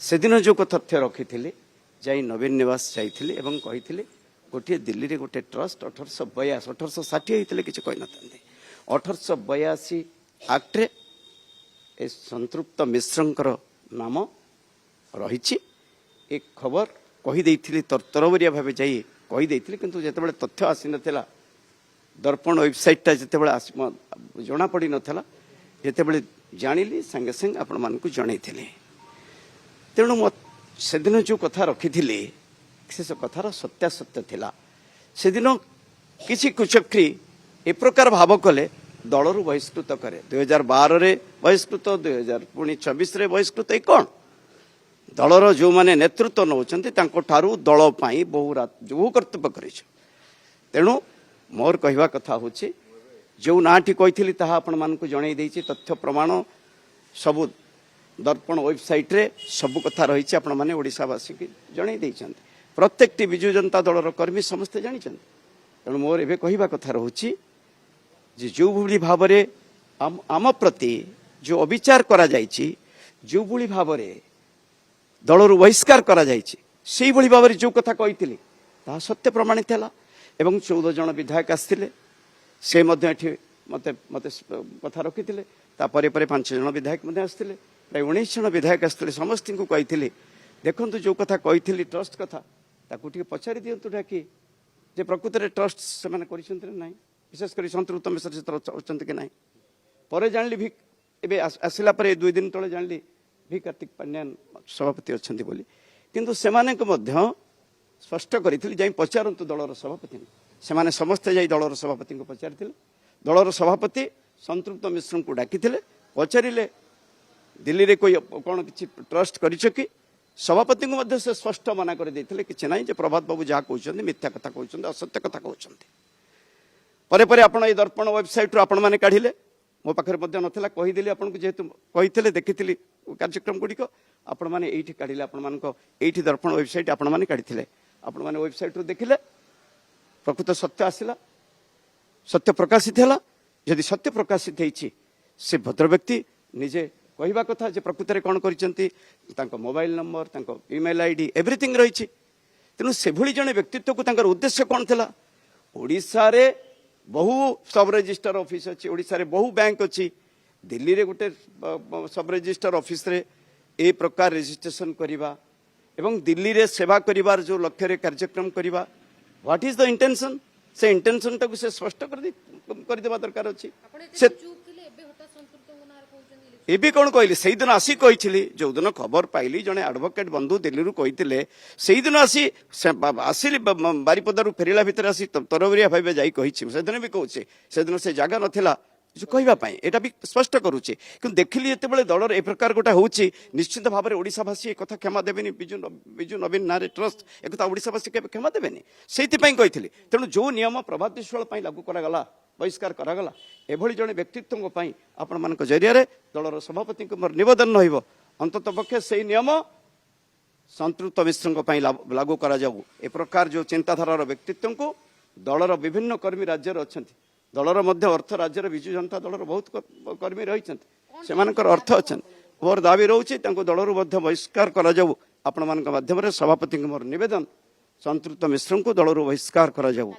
सेदिन जो तथ्य रखी जाई नवीन निवास जाइए एवं कही गोटे दिल्ली रे गोटे ट्रस्ट 1860 होते किसी कही न 1882 आक्ट्रे ए संतृप्त मिश्रंकर नाम रही एक खबर कहीदे तरतरबरिया भाव जा कहीदे किंतु जिते तथ्य आसी नाला दर्पण वेबसाइटा जिते जना पड़ नाला जिते जानी सांगे सांगे आपण मान जन तेणु से दिन जो कथा रखी से कथार सत्यासत्य थिला से दिन किसी कुचक्री ए प्रकार भाव कले दलरू बहिष्कृत करे 2012 रे बहिष्कृत 2024 रे बहिष्कृत कौन दलर जो माने नेतृत्व नौचंती ठारू दल बहु कर्तव्य कर तेणु मोर कहवा कथा हूँ जो नाटी कही आपण मान जन तथ्य प्रमाण सबू दर्पण वेबसाइट रे सबू कथा रही आपण मैंने ओडावासी की जन प्रत्येक विजु जनता दलर कर्मी समस्ते जानते तेणु मोर एवं कहवा कथा रोचे जो भली भाव आम प्रति जो अविचार करा जो भली भाव दलरू बहिष्कार करा से भली भाव जो कथा कही सत्य प्रमाणित है एवं 14 जन विधायक आसते से मत मत कथा रखी तापर 5 जन विधायक आसते प्राय 19 जन विधायक आसते समस्त को कही देखु जो कथा कही ट्रस्ट कथा ताकू पचारि दिंतु डाकी जे प्रकृत में ट्रस्ट से ना विशेषकर संतृप्त मिश्र अच्छा कि ना पर जानी भी एवं आसला 2 दिन तले जानी भी कार्तिक पांड्यान सभापति अच्छा बोली किंतु से स्पष्ट करी पचारतु दलर सभापति से समस्ते जा दलर सभापति को पचारि दलर सभापति संतृप्त मिश्र को डाकी पचारे दिल्ली रे कोई कौन किसी ट्रस्ट कर सभापति को से स्पष्ट मना कर कि ना प्रभात बाबू जहाँ कहते मिथ्या कथा कहते असत्य कथा कहते परे आप दर्पण वेबसाइट आपण मैंने काढ़िले मो पाखे नाला कहीदेली आपको जेहेतु कही देखी कार्यक्रम गुड़िक आपण मैंने ये काढ़िले आपण दर्पण वेबसाइट आपण मैंने काढ़ी आपण मैंने वेबसाइट देखिले प्रकृत सत्य आसला सत्य प्रकाशित है जदि सत्य प्रकाशित होती से भद्र व्यक्ति निजे कहवा कथा जे प्रकृत में कौन कर mobile number email ID everything रही तेणु से भली जड़े व्यक्तित्व को उद्देश्य कौन था ओडिशा रे बहु सब रजिस्टर ऑफिस अच्छी ओडिशा रे बहु बैंक अच्छी दिल्ली रे गोटे सब रजिस्टर ऑफिस रे ए प्रकार रजिस्ट्रेशन करवा एवं दिल्ली रे सेवा करिवार जो लक्ष्य रे कार्यक्रम करवा व्हाट इज द इंटेंशन से इंटेंशन टाक से स्पष्ट कर देवा दरकार अच्छी से एबी कौन कहली से दिन आसी कही जो दिन खबर पाइली जड़े एडवोकेट बंधु दिल्ली कहते से दिन आसी आसिली बारिपदारू फेरला भितर आसी तरबरिया भाव जा दिन भी कहे से दिन से जगह नाला कहवाई यहाँ भी स्पष्ट करुचे कि देखिली जिते दलर ए प्रकार गोटे हूँ निश्चित भाव में ओडावासी एक क्षमा देवेनि विजु नवीन ना ट्रस्ट एक ओडावासी के क्षमा देवेनि से कही तेणु जो नियम प्रभात विश्वाल लागू करागला बहिष्कार करागला एभली जड़े व्यक्तित्व आपण मान जरिया दलर सभापति को मोर निवेदन रही अंतत पक्षे से नियम संतृप्त मिश्र लागू करा जाऊ ए प्रकार जो चिंताधारार व्यक्तित्व को दलर विभिन्न कर्मी राज्य अच्छा दलर मध्य अर्थ राज्य विजु जनता दलर बहुत कर्मी रही अर्थ अच्छा मोर दाबी रोचे दलर बहिष्कार करा जाऊ आपण मान माध्यम सभापति मोर निवेदन संतृप्त मिश्र को दलर बहिष्कार करा जाऊ।